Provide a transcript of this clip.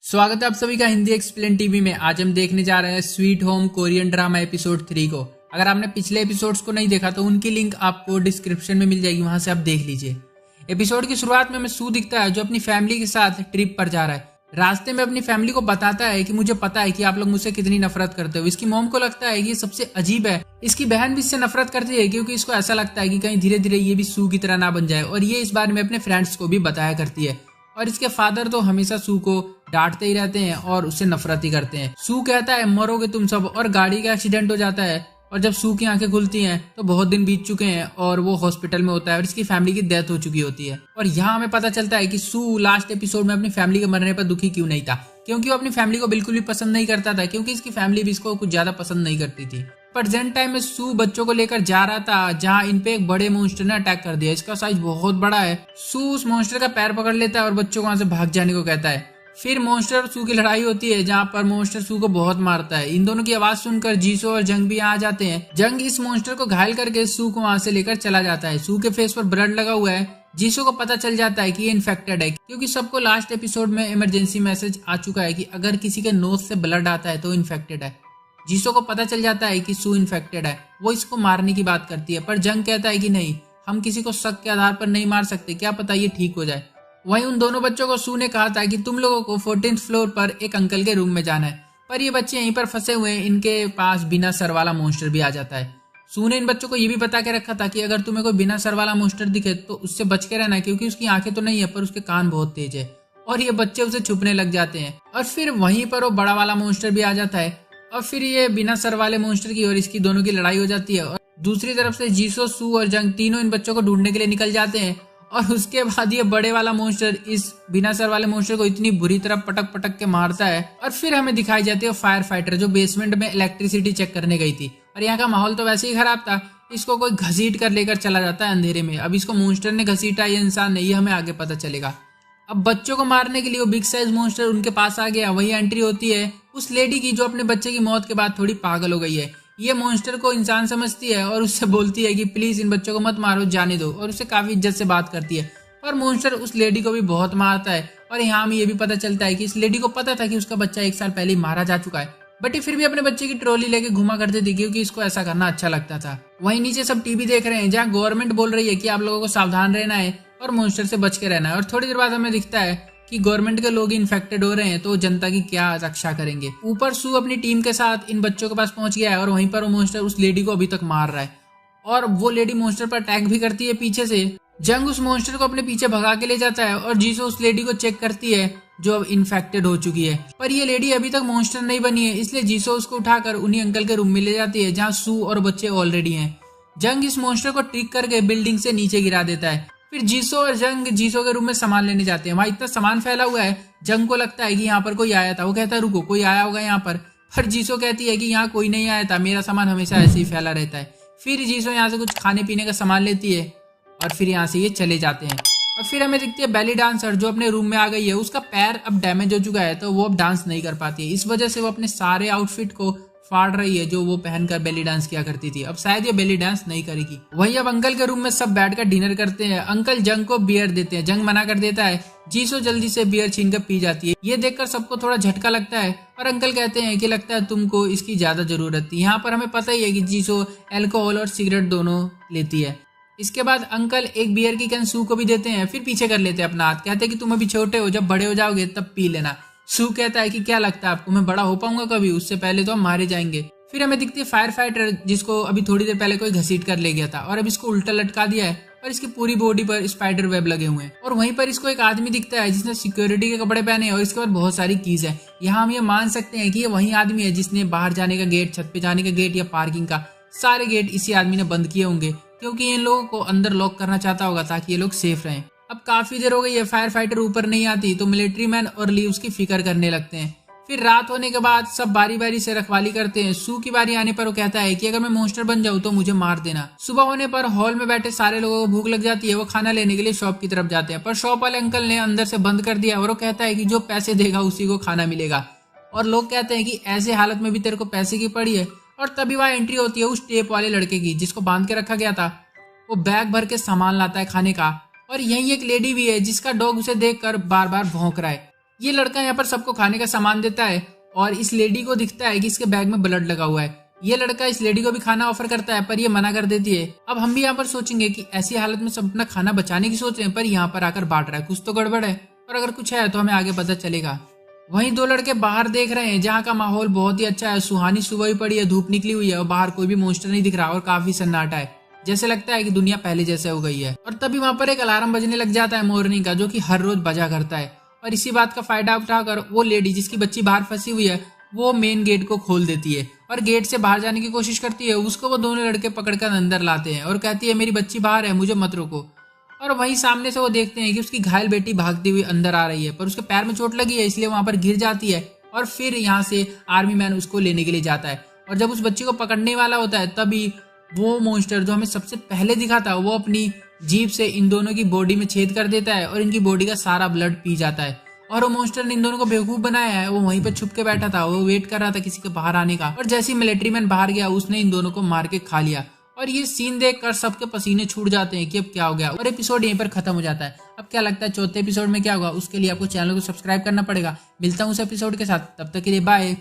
स्वागत है आप सभी का हिंदी एक्सप्लेन टीवी में। आज हम देखने जा रहे हैं sweet home Korean drama episode 3 को। अगर आपने पिछले एपिसोड्स को नहीं देखा तो उनकी लिंक आपको डिस्क्रिप्शन में मिल जाएगी, वहां से आप देख लीजिए। एपिसोड की शुरुआत में हमें सू दिखता है जो अपनी फैमिली के साथ ट्रिप पर जा रहा है। रास्ते में अपनी फैमिली को बताता है कि मुझे पता है कि आप लोग मुझसे कितनी नफरत करते हो। इसकी मॉम को लगता है कि ये सबसे अजीब है। इसकी बहन भी इससे नफरत करती है क्योंकि इसको ऐसा लगता है कि कहीं धीरे धीरे ये भी सू की तरह ना बन जाए, और ये इस बारे में अपने फ्रेंड्स को भी बताया करती है। और इसके फादर तो हमेशा सू को डांटते ही रहते हैं और उससे नफरत ही करते हैं। सू कहता है मरोगे तुम सब, और गाड़ी का एक्सीडेंट हो जाता है। और जब सू की आंखें खुलती हैं तो बहुत दिन बीत चुके हैं और वो हॉस्पिटल में होता है और इसकी फैमिली की डेथ हो चुकी होती है। और यहाँ हमें पता चलता है कि सू लास्ट एपिसोड में अपनी फैमिली के मरने पर दुखी क्यों नहीं था, क्योंकि वो अपनी फैमिली को बिल्कुल भी पसंद नहीं करता था, क्योंकि इसकी फैमिली भी इसको कुछ ज्यादा पसंद नहीं करती थी। प्रेजेंट टाइम में सू बच्चों को लेकर जा रहा था जहाँ इन पे एक बड़े मॉन्स्टर ने अटैक कर दिया। इसका साइज बहुत बड़ा है। सू उस मॉन्स्टर का पैर पकड़ लेता है और बच्चों को वहां से भाग जाने को कहता है। फिर मॉन्स्टर और सू की लड़ाई होती है जहाँ पर मॉन्स्टर सू को बहुत मारता है। इन दोनों की आवाज सुनकर जीसो और जंग भी यहाँ जाते हैं। जंग इस मॉन्स्टर को घायल करके सू को वहां से लेकर चला जाता है। सू के फेस पर ब्लड लगा हुआ है। जीसो को पता चल जाता है कि ये इन्फेक्टेड है, क्योंकि सबको लास्ट एपिसोड में इमरजेंसी मैसेज आ चुका है कि अगर किसी के नोज से ब्लड आता है तो इन्फेक्टेड है। जीसो को पता चल जाता है कि सू इन्फेक्टेड है। वो इसको मारने की बात करती है, पर जंग कहता है कि नहीं, हम किसी को शक के आधार पर नहीं मार सकते, क्या पता ये ठीक हो जाए। वहीं उन दोनों बच्चों को सू ने कहा था कि तुम लोगों को 14th फ्लोर पर एक अंकल के रूम में जाना है, पर ये बच्चे यहीं पर फंसे हुए हैं। इनके पास बिना सर वाला मॉन्स्टर भी आ जाता है। सू ने इन बच्चों को ये भी बता के रखा था कि अगर तुम्हें कोई बिना सर वाला मॉन्स्टर दिखे तो उससे बच के रहना, क्योंकि उसकी आंखें तो नहीं है पर उसके कान बहुत तेज है। और ये बच्चे उसे छुपने लग जाते हैं। और फिर वहीं पर वो बड़ा वाला मॉन्स्टर भी आ जाता है और फिर ये बिना सर वाले मॉन्स्टर की और इसकी दोनों की लड़ाई हो जाती है। और दूसरी तरफ से जीसो, सू और जंग तीनों इन बच्चों को ढूंढने के लिए निकल जाते हैं। और उसके बाद ये बड़े वाला मॉन्स्टर इस बिना सर वाले मॉन्स्टर को इतनी बुरी तरह पटक पटक के मारता है। और फिर हमें दिखाई जाती है फायर फाइटर जो बेसमेंट में इलेक्ट्रिसिटी चेक करने गई थी। और यहाँ का माहौल तो वैसे ही खराब था। इसको कोई घसीट कर लेकर चला जाता है अंधेरे में। अब इसको मॉन्स्टर ने घसीटा या इंसान ने, ये हमें आगे पता चलेगा। अब बच्चों को मारने के लिए वो बिग साइज मॉन्स्टर उनके पास आ गया। वही एंट्री होती है उस लेडी की जो अपने बच्चे की मौत के बाद थोड़ी पागल हो गई है। ये मॉन्स्टर को इंसान समझती है और उससे बोलती है कि प्लीज इन बच्चों को मत मारो, जाने दो, और उससे काफी इज्जत से बात करती है। पर मॉन्स्टर उस लेडी को भी बहुत मारता है। और यहाँ हमें ये भी पता चलता है कि इस लेडी को पता था कि उसका बच्चा 1 साल पहले ही मारा जा चुका है, बट ये फिर भी अपने बच्चे की ट्रॉली लेके घुमा करती थी क्योंकि इसको ऐसा करना अच्छा लगता था। वहीं नीचे सब टीवी देख रहे हैं जहाँ गवर्नमेंट बोल रही है कि आप लोगों को सावधान रहना है और मॉन्स्टर से बच के रहना है। और थोड़ी देर बाद हमें दिखता है कि गवर्नमेंट के लोग इन्फेक्टेड हो रहे हैं तो जनता की क्या रक्षा करेंगे। ऊपर सू अपनी टीम के साथ इन बच्चों के पास पहुंच गया है और वहीं पर वो मॉन्स्टर उस लेडी को अभी तक मार रहा है। और वो लेडी मॉन्स्टर पर अटैक भी करती है पीछे से। जंग उस मॉन्स्टर को अपने पीछे भगा के ले जाता है और जीसो उस लेडी को चेक करती है जो अब इन्फेक्टेड हो चुकी है। पर ये लेडी अभी तक मॉन्स्टर नहीं बनी है, इसलिए जीसो उसको उठाकर उन्हीं अंकल के रूम में ले जाती है जहाँ सू और बच्चे ऑलरेडी हैं। जंग इस मॉन्स्टर को ट्रिक करके बिल्डिंग से नीचे गिरा देता है। फिर जीसो और जंग जीसो के रूम में सामान लेने जाते हैं। वहां इतना सामान फैला हुआ है, जंग को लगता है कि यहाँ पर कोई आया था। वो कहता है रुको, कोई आया होगा यहाँ पर जीसो कहती है कि यहाँ कोई नहीं आया था, मेरा सामान हमेशा ऐसे ही फैला रहता है। फिर जीसो यहाँ से कुछ खाने पीने का सामान लेती है और फिर यहाँ से ये चले जाते हैं। और फिर हमें दिखती है बेली डांसर जो अपने रूम में आ गई है। उसका पैर अब डैमेज हो चुका है तो वो अब डांस नहीं कर पाती है। इस वजह से वो अपने सारे आउटफिट को फाड़ रही है जो वो पहनकर बेली डांस किया करती थी। अब शायद ये बेली डांस नहीं करेगी। वहीं अब अंकल के रूम में सब बैठकर डिनर करते हैं। अंकल जंग को बियर देते हैं, जंग मना कर देता है। जीसो जल्दी से बियर छीनकर पी जाती है। ये देखकर सबको थोड़ा झटका लगता है और अंकल कहते हैं कि लगता है तुमको इसकी ज्यादा जरूरत थी। यहाँ पर हमें पता ही है कि जीसो अल्कोहल और सिगरेट दोनों लेती है। इसके बाद अंकल एक बियर की कैन सू को भी देते हैं, फिर पीछे कर लेते हैं अपना हाथ। कहते हैं कि तुम अभी छोटे हो, जब बड़े हो जाओगे तब पी लेना। सू कहता है कि क्या लगता है आपको मैं बड़ा हो पाऊंगा कभी, उससे पहले तो हम मारे जाएंगे। फिर हमें दिखती है फायर फाइटर जिसको अभी थोड़ी देर पहले कोई घसीट कर ले गया था और अब इसको उल्टा लटका दिया है और इसकी पूरी बॉडी पर स्पाइडर वेब लगे हुए हैं। और वहीं पर इसको एक आदमी दिखता है जिसने सिक्योरिटी के कपड़े पहने हैं और इसके बाद बहुत सारी कीज है। यहाँ हम ये मान सकते हैं कि ये वही आदमी है जिसने बाहर जाने का गेट, छत पे जाने का गेट या पार्किंग का सारे गेट इसी आदमी ने बंद किए होंगे, क्योंकि इन लोगों को अंदर लॉक करना चाहता होगा ताकि ये लोग सेफ रहें। अब काफी देर हो गई है, फायर फाइटर ऊपर नहीं आती तो मिलिट्री मैन और ली उसकी फिक्र करने लगते हैं। फिर रात होने के बाद सब बारी बारी से रखवाली करते हैं। सू की बारी आने पर वो कहता है कि अगर मैं मॉन्स्टर बन जाऊं तो मुझे मार देना। सुबह होने पर हॉल में बैठे सारे लोगों को भूख लग जाती है। वो खाना लेने के लिए शॉप की तरफ जाते हैं, पर शॉप वाले अंकल ने अंदर से बंद कर दिया और वो कहता है कि जो पैसे देगा उसी को खाना मिलेगा। और लोग कहते हैं कि ऐसे हालत में भी तेरे को पैसे की पड़ी है। और तभी वहां एंट्री होती है उस टेप वाले लड़के की जिसको बांध के रखा गया था। वो बैग भर के सामान लाता है खाने का। और यही एक लेडी भी है जिसका डॉग उसे देखकर बार बार भौंक रहा है। ये लड़का यहाँ पर सबको खाने का सामान देता है और इस लेडी को दिखता है कि इसके बैग में ब्लड लगा हुआ है। ये लड़का इस लेडी को भी खाना ऑफर करता है पर ये मना कर देती है। अब हम भी यहाँ पर सोचेंगे कि ऐसी हालत में सब अपना खाना बचाने की सोच रहे हैं पर यहाँ पर आकर बांट रहा है, कुछ तो गड़बड़ है। और अगर कुछ है तो हमें आगे पता चलेगा। वहीं दो लड़के बाहर देख रहे हैं जहाँ का माहौल बहुत ही अच्छा है। सुहानी सुबह ही पड़ी है, धूप निकली हुई है और बाहर कोई भी मॉन्स्टर नहीं दिख रहा और काफी सन्नाटा है, जैसे लगता है कि दुनिया पहले जैसे हो गई है। और तभी वहां पर एक अलार्म बजने लग जाता है मॉर्निंग का, जो कि हर रोज बजा करता है। और इसी बात का फायदा उठाकर वो लेडी जिसकी बच्ची बाहर फंसी हुई है वो मेन गेट को खोल देती है और गेट से बाहर जाने की कोशिश करती है। उसको वो दोनों लड़के पकड़कर अंदर लाते हैं और कहती है मेरी बच्ची बाहर है, मुझे मत रोको। और वहीं सामने से वो देखते हैं कि उसकी घायल बेटी भागती हुई अंदर आ रही है पर उसके पैर में चोट लगी है इसलिए वहां पर गिर जाती है। और फिर यहाँ से आर्मी मैन उसको लेने के लिए जाता है और जब उस बच्ची को पकड़ने वाला होता है तभी वो मॉन्स्टर जो हमें सबसे पहले दिखा था वो अपनी जीभ से इन दोनों की बॉडी में छेद कर देता है और इनकी बॉडी का सारा ब्लड पी जाता है। और वो मॉन्स्टर ने इन दोनों को बेवकूफ बनाया है, वो वहीं पर छुप के बैठा था, वो वेट कर रहा था किसी के बाहर आने का। और जैसे ही मिलिट्री मैन बाहर गया उसने इन दोनों को मार के खा लिया। और ये सीन देखकर सबके पसीने छूट जाते हैं कि अब क्या हो गया और एपिसोड यहीं पर खत्म हो जाता है। अब क्या लगता है चौथे एपिसोड में क्या होगा, उसके लिए आपको चैनल को सब्सक्राइब करना पड़ेगा। मिलता हूँ उस एपिसोड के साथ, तब तक के लिए बाय।